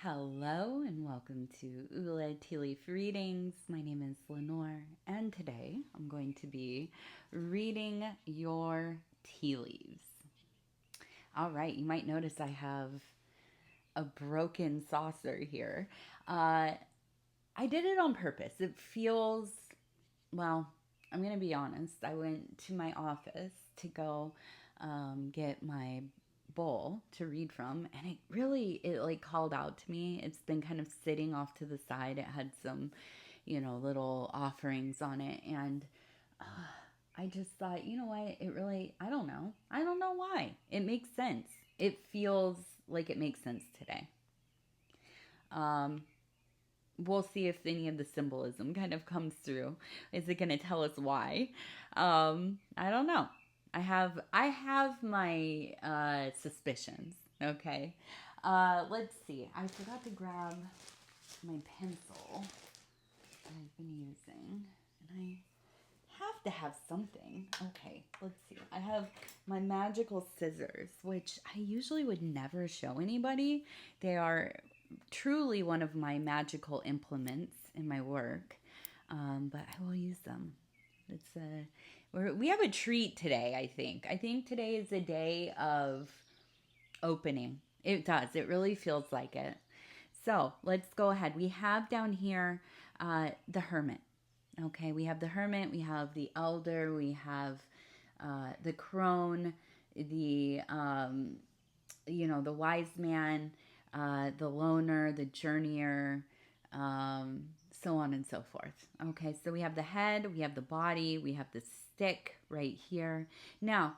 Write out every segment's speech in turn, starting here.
Hello and welcome to Tea Leaf Readings. My name is Lenore, and today I'm going to be reading your tea leaves. All right, you might notice I have a broken saucer here. I did it on purpose. It feels, well, I'm going to be honest. I went to my office to go get my bowl to read from, and it like called out to me. It's been kind of sitting off to the side. It had some, little offerings on it, and uh, I just thought, you know what? I don't know. I don't know why. It makes sense. It feels like it makes sense today. Um, we'll see if any of the symbolism kind of comes through. Is it going to tell us why? I don't know. I have my suspicions. Okay. Let's see. I forgot to grab my pencil that I've been using, and I have to have something. Okay, let's see. I have my magical scissors, which I usually would never show anybody. They are truly one of my magical implements in my work, but I will use them. It's we have a treat today. I think today is a day of opening. It does. It really feels like it. So let's go ahead. We have down here the Hermit. Okay, we have the Hermit, we have the Elder, we have the Crone, the the Wise Man, the Loner, the Journeyer, so on and so forth. Okay, so we have the head, we have the body, we have the stick right here. Now,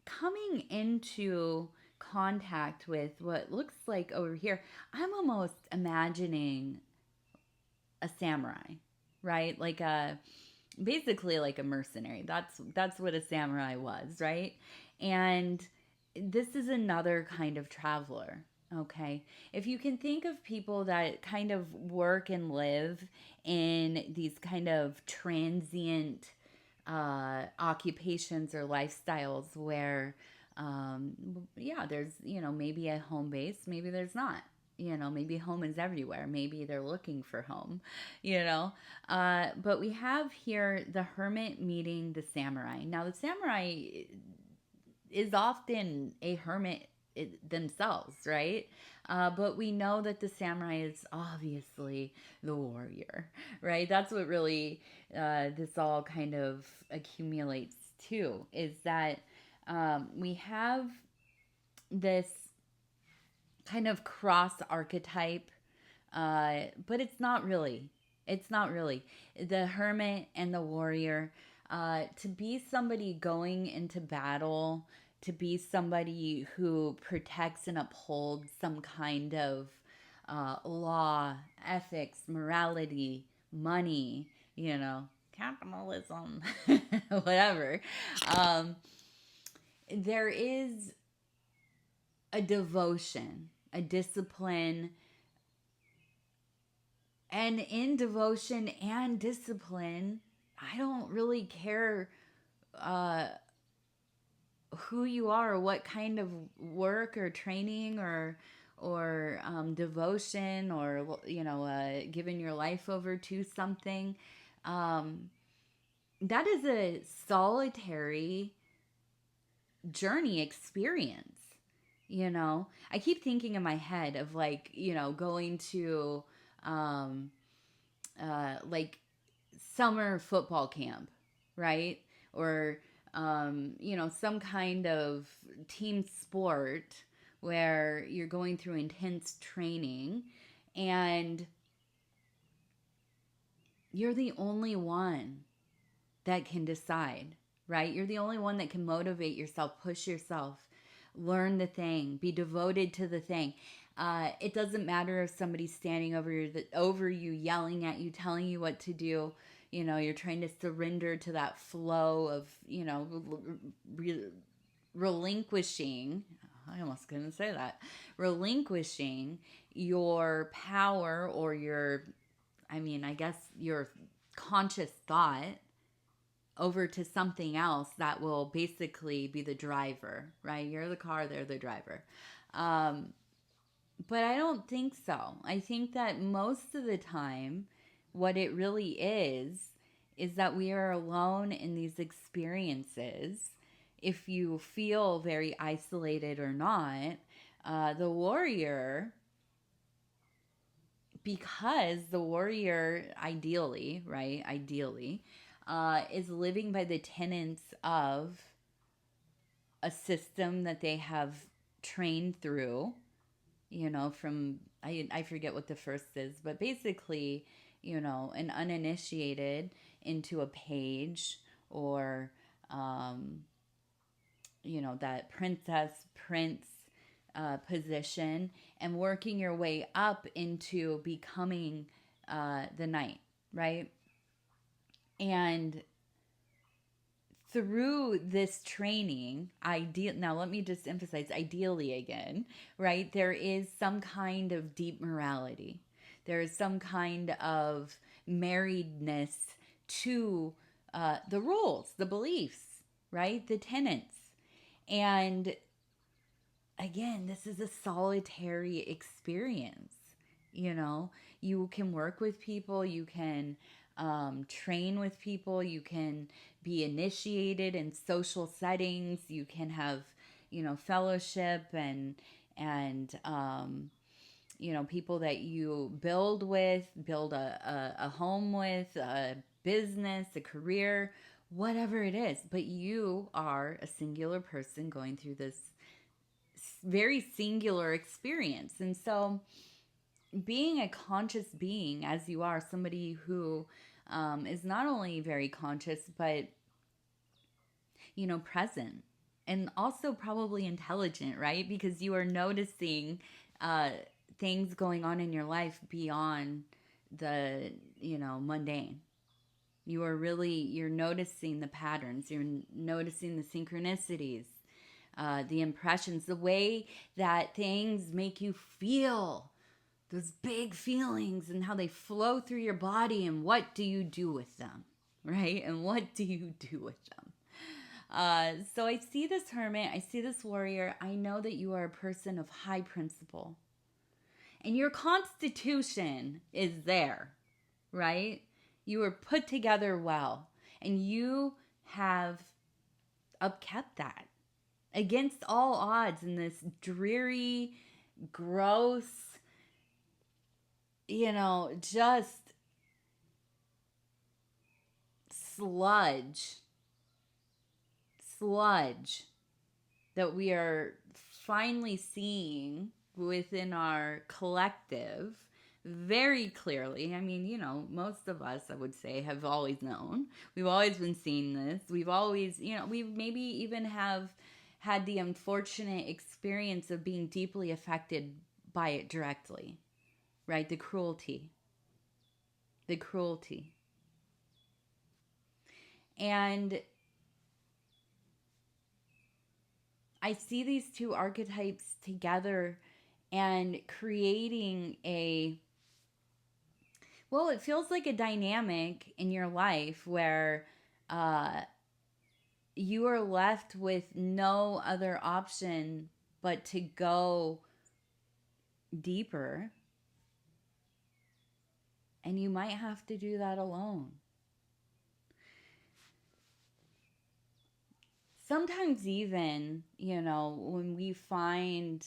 coming into contact with what looks like over here, I'm almost imagining a samurai, right? Like a basically like a mercenary. That's what a samurai was, right? And this is another kind of traveler. Okay. If you can think of people that kind of work and live in these kind of transient occupations or lifestyles where, yeah, there's, maybe a home base, maybe there's not. Maybe home is everywhere. Maybe they're looking for home, you know. But we have here the hermit meeting the samurai. Now, the samurai is often a hermit themselves, right? But we know that the samurai is obviously the warrior, right? That's what really this all kind of accumulates to, is that we have this kind of cross archetype, but it's not really. It's not really. The hermit and the warrior, to be somebody going into battle, to be somebody who protects and upholds some kind of law, ethics, morality, money, capitalism, whatever. Um, there is a devotion, a discipline, and in devotion and discipline, I don't really care uh, who you are or what kind of work or training or devotion or giving your life over to something. Um, that is a solitary journey experience. I keep thinking in my head of like going to um like summer football camp, right? Or some kind of team sport where you're going through intense training, and you're the only one that can decide, right? You're the only one that can motivate yourself, push yourself, learn the thing, be devoted to the thing. It doesn't matter if somebody's standing over you, yelling at you, telling you what to do. You're trying to surrender to that flow of, relinquishing. I almost couldn't say that. Relinquishing your power or I guess your conscious thought over to something else that will basically be the driver, right? You're the car, they're the driver. Um, But I don't think so. I think that most of the time, what it really is that we are alone in these experiences. If you feel very isolated or not, the warrior, because the warrior, ideally, right, ideally, is living by the tenets of a system that they have trained through, from, I forget what the first is, but basically, an uninitiated into a page, or, um, that princess, prince position, and working your way up into becoming the knight, right? And through this training, now let me just emphasize ideally again, right? There is some kind of deep morality. There is some kind of marriedness to the rules, the beliefs, right? The tenets. And again, this is a solitary experience. You can work with people, you can train with people, you can be initiated in social settings, you can have, fellowship and people that you build with, build a home with, a business, a career, whatever it is. But you are a singular person going through this very singular experience. And so, being a conscious being, as you are, somebody who is not only very conscious, but, present, and also probably intelligent, right? Because you are noticing uh, things going on in your life beyond the, mundane. You're noticing the patterns, you're noticing the synchronicities, the impressions, the way that things make you feel, those big feelings, and how they flow through your body, and what do you do with them, right? And what do you do with them? So I see this hermit, I see this warrior. I know that you are a person of high principle, and your constitution is there, right? You are put together well, and you have upkept that against all odds in this dreary, gross, just sludge that we are finally seeing within our collective very clearly. I mean, most of us, I would say, have always known. We've always been seeing this. We've always, we've maybe even have had the unfortunate experience of being deeply affected by it directly, right? The cruelty. The cruelty. And I see these two archetypes together and creating it feels like a dynamic in your life where you are left with no other option but to go deeper. And you might have to do that alone. Sometimes, even, when we find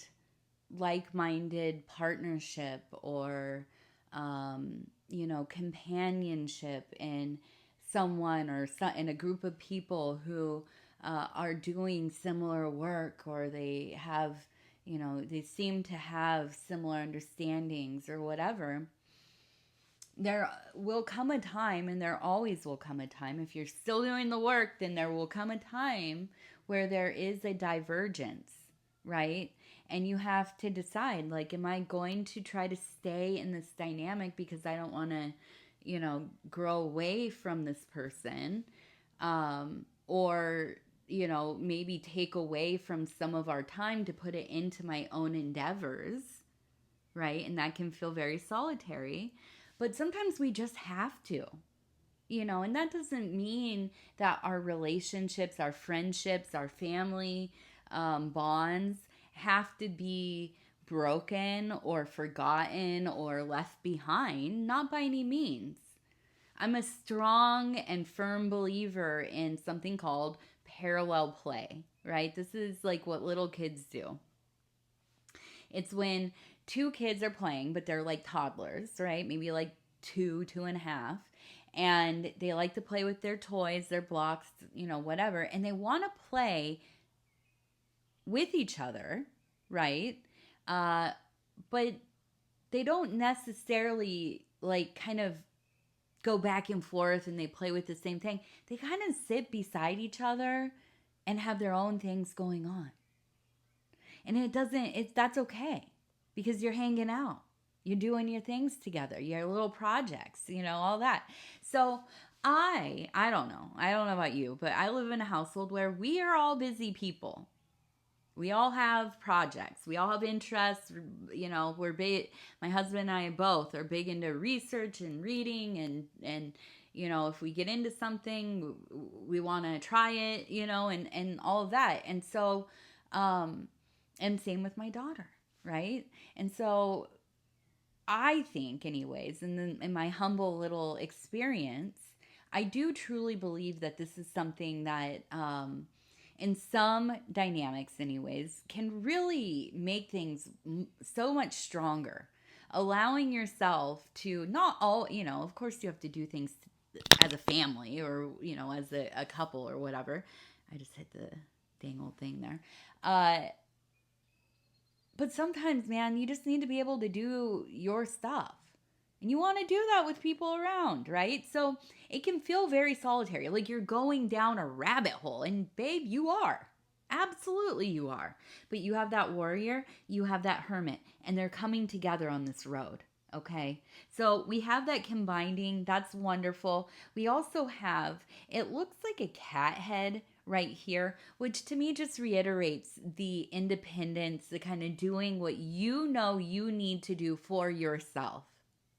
like-minded partnership or companionship in someone, or in a group of people who are doing similar work, or they have, they seem to have similar understandings or whatever, there will come a time, and there always will come a time, if you're still doing the work, then there will come a time where there is a divergence, right? And you have to decide, like, am I going to try to stay in this dynamic because I don't want to, grow away from this person, or, maybe take away from some of our time to put it into my own endeavors, right? And that can feel very solitary. But sometimes we just have to, and that doesn't mean that our relationships, our friendships, our family bonds have to be broken or forgotten or left behind, not by any means. I'm a strong and firm believer in something called parallel play, right? This is like what little kids do. It's when two kids are playing, but they're like toddlers, right? Maybe like two and a half. And they like to play with their toys, their blocks, whatever. And they want to play with each other, right? Uh, but they don't necessarily like kind of go back and forth and they play with the same thing. They kind of sit beside each other and have their own things going on. And that's okay because you're hanging out. You're doing your things together, your little projects, all that. So I don't know. I don't know about you, but I live in a household where we are all busy people. We all have projects. We all have interests. We're big. My husband and I both are big into research and reading, and if we get into something, we want to try it, and all of that. And so, and same with my daughter, right? And so, I think, anyways, in my humble little experience, I do truly believe that this is something that, in some dynamics, anyways, can really make things so much stronger. Allowing yourself to not all, of course, you have to do things as a family or, as a couple or whatever. I just hit the dang old thing there. But sometimes, man, you just need to be able to do your stuff. And you want to do that with people around, right? So it can feel very solitary, like you're going down a rabbit hole. And babe, you are. Absolutely, you are. But you have that warrior, you have that hermit, and they're coming together on this road. Okay, so we have that combining. That's wonderful. We also have, it looks like a cat head right here, which to me just reiterates the independence, the kind of doing what you know you need to do for yourself.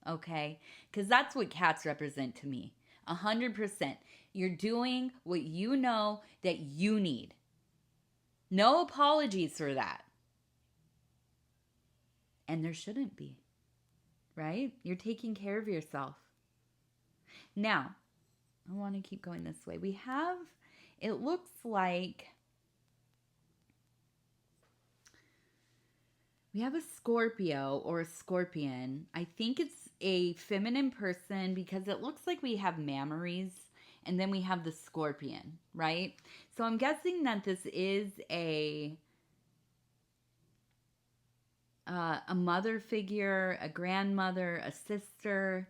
Okay, because that's what cats represent to me. 100%. You're doing what you know that you need. No apologies for that. And there shouldn't be, right? You're taking care of yourself. Now, I want to keep going this way. We have, it looks like we have a Scorpio or a scorpion. I think it's a feminine person because it looks like we have mammaries and then we have the scorpion, right? So I'm guessing that this is a mother figure, a grandmother, a sister.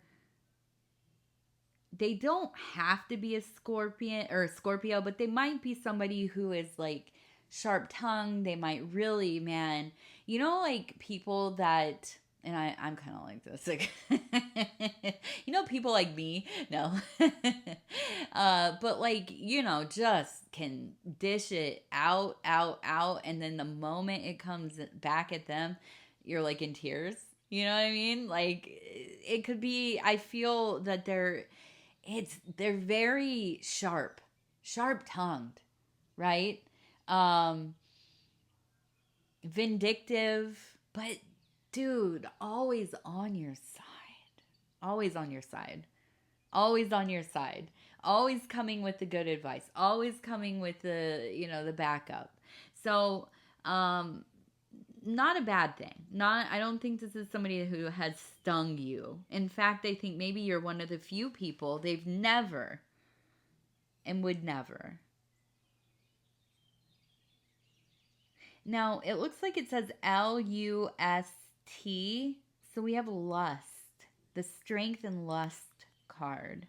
They don't have to be a scorpion or a Scorpio, but they might be somebody who is like sharp tongued. They might really, man, like people that, and I'm kind of like this, like, people like me, no, but like, just can dish it out, and then the moment it comes back at them, you're like in tears. You know what I mean? Like it could be, I feel that they're very sharp tongued, right? Vindictive, but dude, always on your side. Always on your side. Always on your side. Always coming with the good advice. Always coming with the backup. So, not a bad thing. I don't think this is somebody who has stung you. In fact, I think maybe you're one of the few people they've never and would never. Now, it looks like it says Lust. So we have lust, the strength and lust card.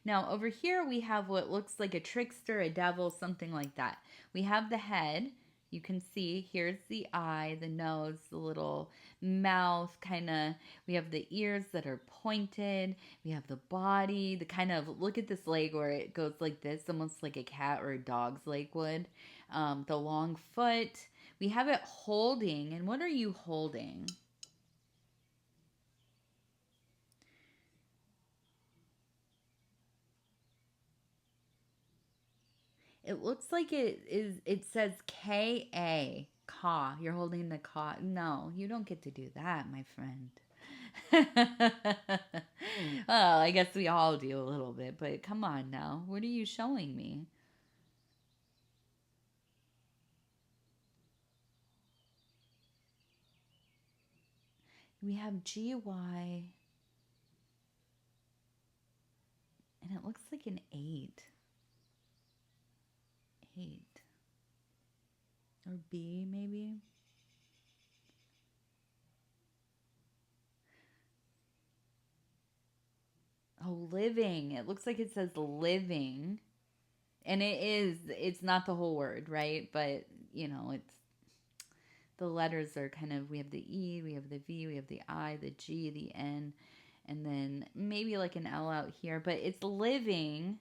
Now, over here we have what looks like a trickster, a devil, something like that. We have the head. You can see here's the eye, the nose, the little mouth kind of. We have the ears that are pointed. We have the body, the kind of, look at this leg where it goes like this, almost like a cat or a dog's leg would. The long foot. We have it holding. And what are you holding? It looks like it says KA. Ka. You're holding the ka. No, you don't get to do that, my friend. Well, I guess we all do a little bit, but come on now. What are you showing me? We have GY, and it looks like an 8. 8. Or B, maybe? Oh, living. It looks like it says living. And it's not the whole word, right? But, it's the letters are kind of, we have the E, we have the V, we have the I, the G, the N, and then maybe like an L out here, but it's living.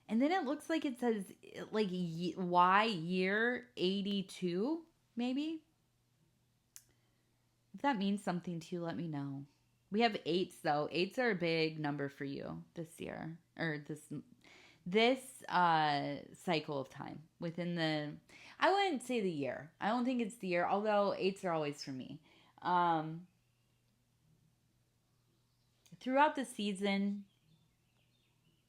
And then it looks like it says like Y year 82, maybe. If that means something to you, let me know. We have 8s though. 8s are a big number for you this year, or this cycle of time within the, I wouldn't say the year. I don't think it's the year, although 8s are always for me. Um, throughout the season,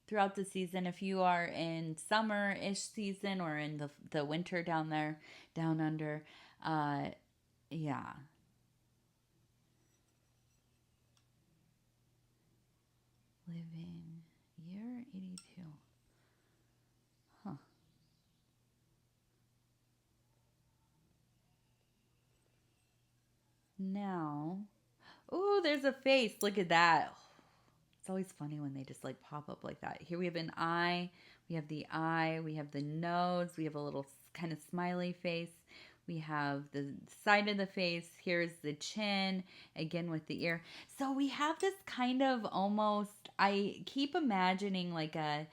if you are in summer-ish season or in the winter down there, down under, uh, yeah. Living year 82. Huh. Now, oh, there's a face. Look at that. It's always funny when they just like pop up like that. Here we have an eye. We have the eye. We have the nose. We have a little kind of smiley face. We have the side of the face. Here's the chin, again with the ear. So we have this kind of almost, I keep imagining like a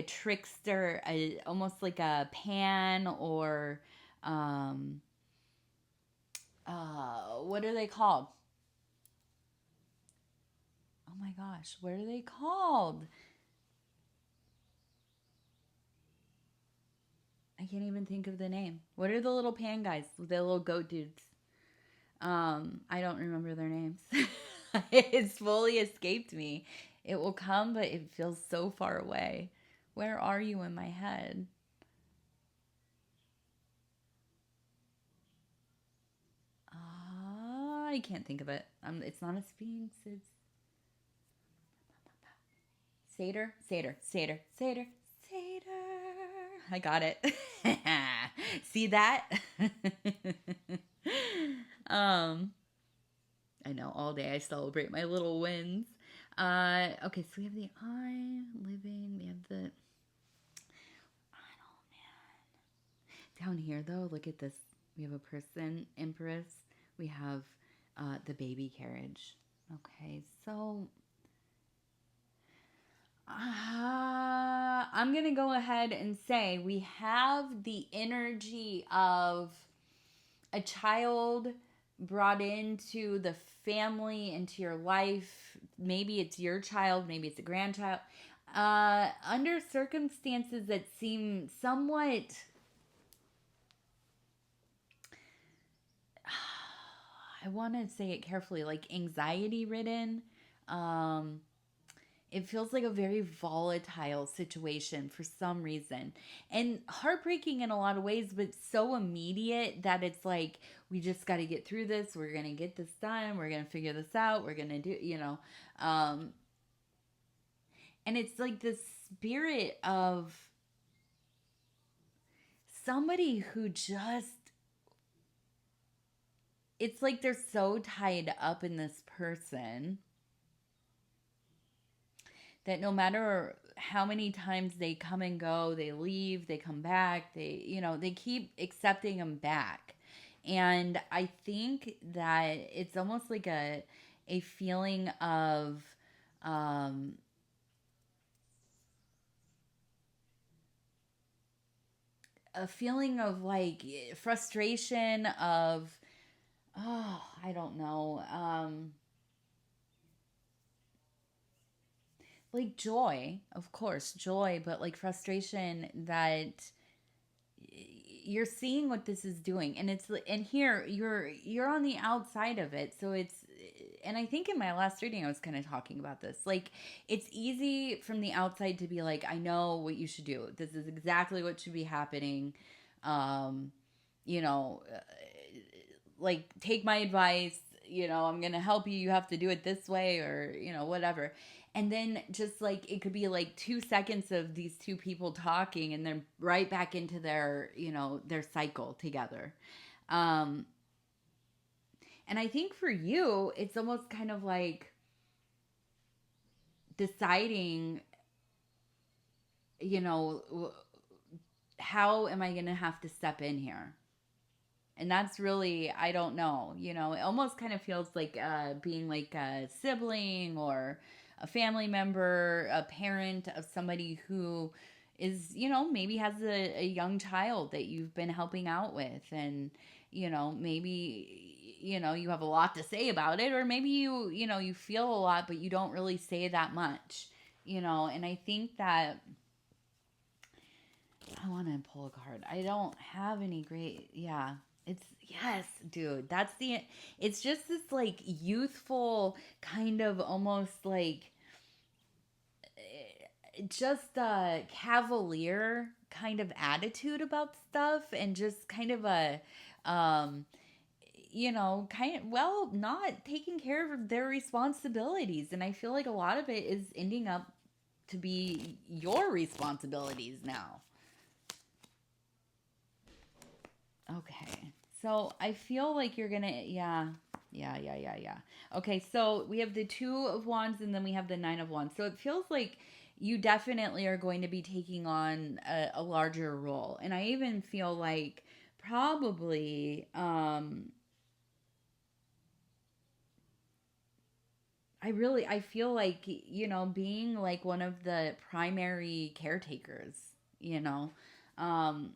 trickster, almost like a Pan or what are they called? Oh my gosh, what are they called? I can't even think of the name. What are the little Pan guys? The little goat dudes. I don't remember their names. It's fully escaped me. It will come, but it feels so far away. Where are you in my head? I can't think of it. It's not a sphinx. It's satyr, satyr, satyr, satyr, satyr. I got it. See that? um, I know all day I celebrate my little wins. Okay, so we have the eye, living. We have the. Oh man. Down here though, look at this. We have a person, empress. We have the baby carriage. Okay, so I'm going to go ahead and say we have the energy of a child brought into the family, into your life. Maybe it's your child, maybe it's a grandchild. Under circumstances that seem somewhat, I want to say it carefully, like anxiety ridden. Um, it feels like a very volatile situation for some reason, and heartbreaking in a lot of ways, but so immediate that it's like, we just got to get through this. We're going to get this done. We're going to figure this out. We're going to do, and it's like this spirit of somebody who just, it's like they're so tied up in this person that no matter how many times they come and go, they leave, they come back, they keep accepting them back. And I think that it's almost like a feeling of a feeling of like frustration of, oh, I don't know, like joy, of course, joy, but like frustration that you're seeing what this is doing, and here you're on the outside of it, so it's, and I think in my last reading I was kind of talking about this, like it's easy from the outside to be like, I know what you should do, this is exactly what should be happening, um you know, like take my advice, I'm gonna help you, you have to do it this way, or whatever. And then just like it could be like 2 seconds of these two people talking and then right back into their cycle together. um and I think for you it's almost kind of like deciding, you know how am I gonna have to step in here. And that's really, I don't know, it almost kind of feels like being like a sibling or a family member, a parent of somebody who is, maybe has a young child that you've been helping out with. And, maybe, you have a lot to say about it, or maybe you feel a lot, but you don't really say that much, and I think that I want to pull a card. I don't have any great, yeah. It's, yes, dude. It's just this like youthful kind of almost like just a cavalier kind of attitude about stuff, and just kind of a, um, kind of, well, not taking care of their responsibilities. And I feel like a lot of it is ending up to be your responsibilities now. Okay. So I feel like you're gonna, yeah, yeah. Okay, so we have the Two of Wands and then we have the Nine of Wands. So it feels like you definitely are going to be taking on a larger role. And I even feel like probably, I feel like, being like one of the primary caretakers, you know. Um,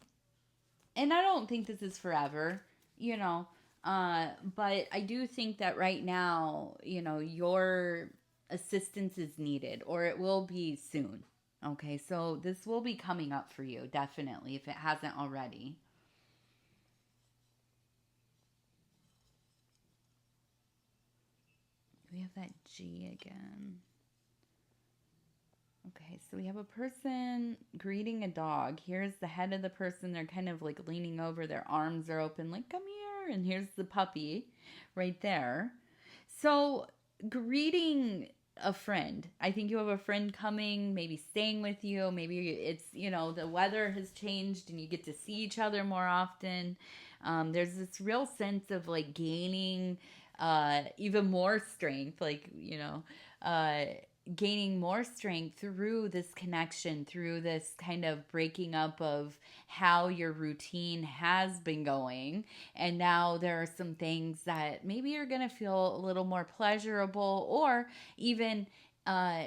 and I don't think this is forever, you know. But I do think that right now, your assistance is needed, or it will be soon. Okay, so this will be coming up for you, definitely, if it hasn't already. We have that G again. Okay, so we have a person greeting a dog. Here's the head of the person. They're kind of like leaning over. Their arms are open, like, come here. And here's the puppy right there. So, greeting a friend. I think you have a friend coming, maybe staying with you. Maybe it's, the weather has changed and you get to see each other more often. There's this real sense of like gaining even more strength, like, gaining more strength through this connection, through this kind of breaking up of how your routine has been going. And now there are some things that maybe you're going to feel a little more pleasurable, or even, a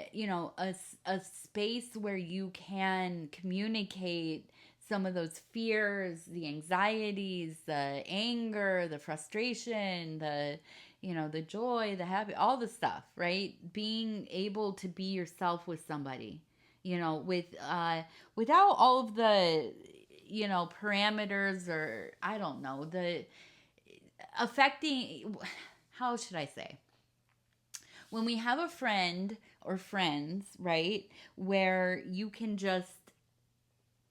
space where you can communicate some of those fears, the anxieties, the anger, the frustration, the joy, the happy, all the stuff, right? Being able to be yourself with somebody, without all of the, parameters, or I don't know, the affecting, how should I say? When we have a friend or friends, right, where you can just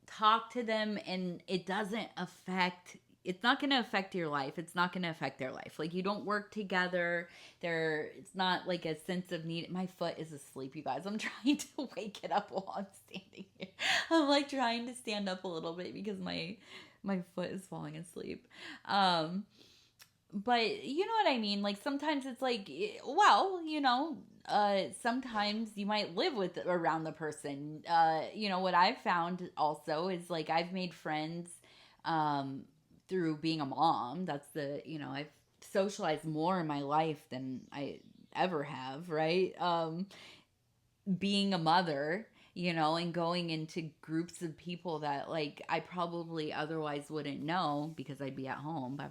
talk to them and it doesn't affect, it's not going to affect your life, it's not going to affect their life, like you don't work together there, it's not like a sense of need. My foot is asleep, you guys. I'm trying to wake it up while I'm standing here. I'm like trying to stand up a little bit because my foot is falling asleep. But you know what I mean? Like sometimes it's like, well, sometimes you might live with around the person. What I've found also is like I've made friends through being a mom. I've socialized more in my life than I ever have, right? Being a mother, and going into groups of people that like I probably otherwise wouldn't know because I'd be at home by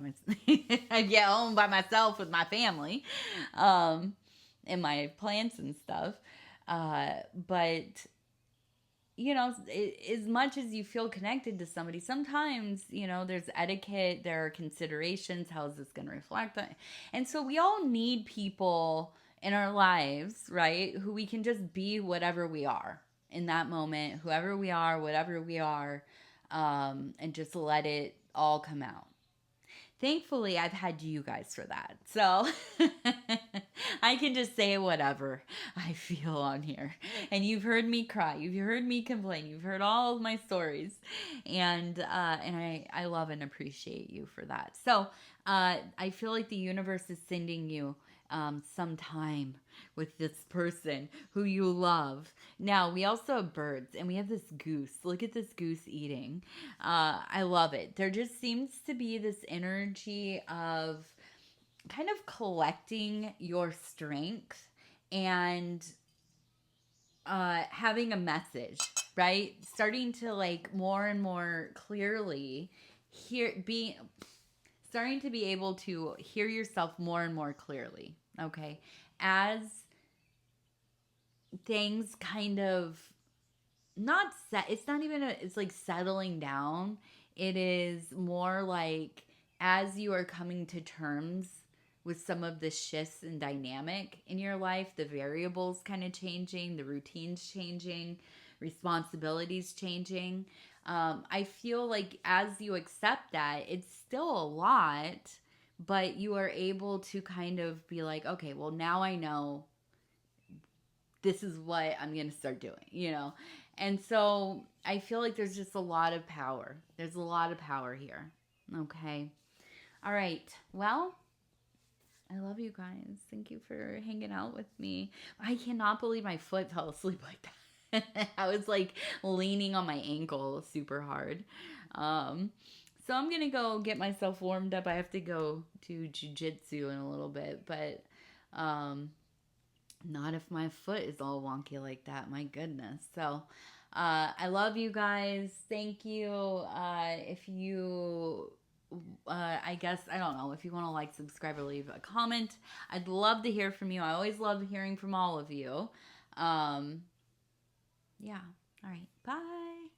I'd get home by myself with my family, and my plants and stuff. But as much as you feel connected to somebody, sometimes, there's etiquette, there are considerations. How is this going to reflect that? And so we all need people in our lives, right? Who we can just be whatever we are in that moment, whoever we are, whatever we are, and just let it all come out. Thankfully, I've had you guys for that. So I can just say whatever I feel on here. And you've heard me cry. You've heard me complain. You've heard all of my stories. And I love and appreciate you for that. So I feel like the universe is sending you some time with this person who you love. Now, we also have birds and we have this goose. Look at this goose eating. I love it. There just seems to be this energy of kind of collecting your strength and having a message, right? Starting to like more and more clearly starting to be able to hear yourself more and more clearly, okay? As things kind of not set, it's like settling down. It is more like as you are coming to terms with some of the shifts and dynamic in your life, the variables kind of changing, the routines changing, responsibilities changing. I feel like as you accept that, it's still a lot, but you are able to kind of be like, okay, well, now I know this is what I'm going to start doing. And so I feel like there's just a lot of power. There's a lot of power here. Okay. All right. Well, I love you guys. Thank you for hanging out with me. I cannot believe my foot fell asleep like that. I was like leaning on my ankle super hard. So I'm going to go get myself warmed up. I have to go to jujitsu in a little bit, but not if my foot is all wonky like that. My goodness. So I love you guys. Thank you. If you I guess, I don't know, if you want to like, subscribe, or leave a comment, I'd love to hear from you. I always love hearing from all of you. Yeah. All right. Bye.